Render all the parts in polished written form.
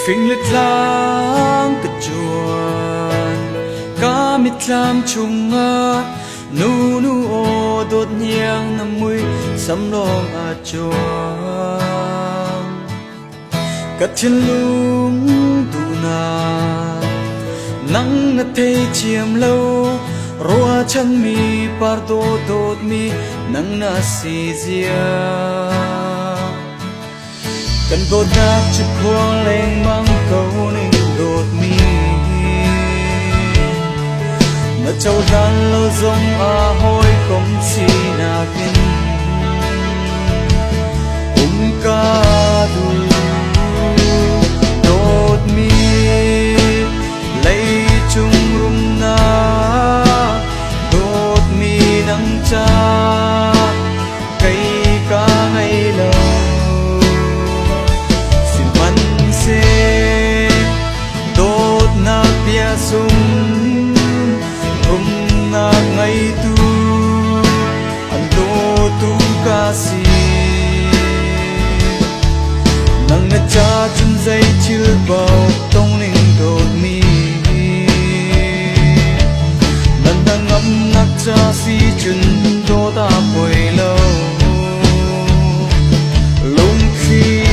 phình lết lang cất chuồn cá mít lam chung ngơ nu nu ô đột nhang nằm mùi sắm lom à chuông cất chân lung tu na nắng ngất thấy chiêm lâu roa chân mi pardo đột mi nắng na si zia cần đột nát chụp khoang lên mang câu nên đột mi nó châu đan lâu giống à hôi không xì na kinh ca du đột mi lấy chung rum na đột mi nắng cha cây ca ngày lâu đốt nát bia sung rum nát ngày tu anh đô tu ca si nắng ngất cha chân dây chưa bao tông ninh đột mi lần đang ngắm nát cha si chân đô ta bồi lâu lung khi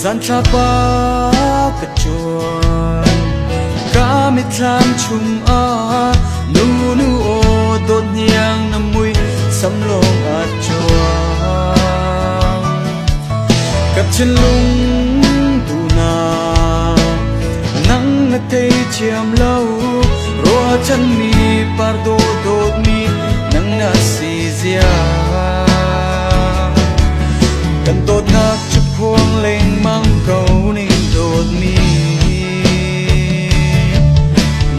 gian cha ba cất chuồn cá mít lam chung a nu nu ô đột nhang nằm mùi sắm lông a chuông cất chân lung tu na nắng ngất thấy chiêm lâu roa chân mi pardo đột mi nắng na si zia cần đột nát chụp khoang lên mang câu nên đột mi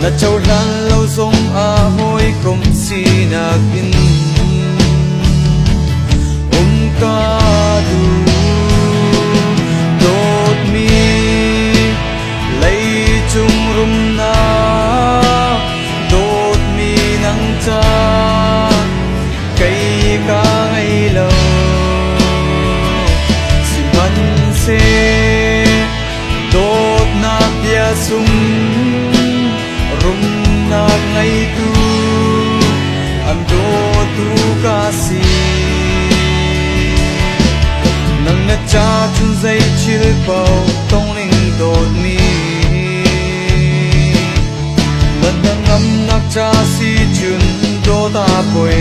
na châu lan lâu giống à hôi không xì na kinh ca du đột mi lấy chung rum na đột mi nắng cha cây ca ngày lâu đốt nát bia sung rum nát ngày tu anh đô tu ca si nắng ngất cha chân dây chill bao tông ninh đột mi lần đang ngắm nát cha si chun đô ta bồi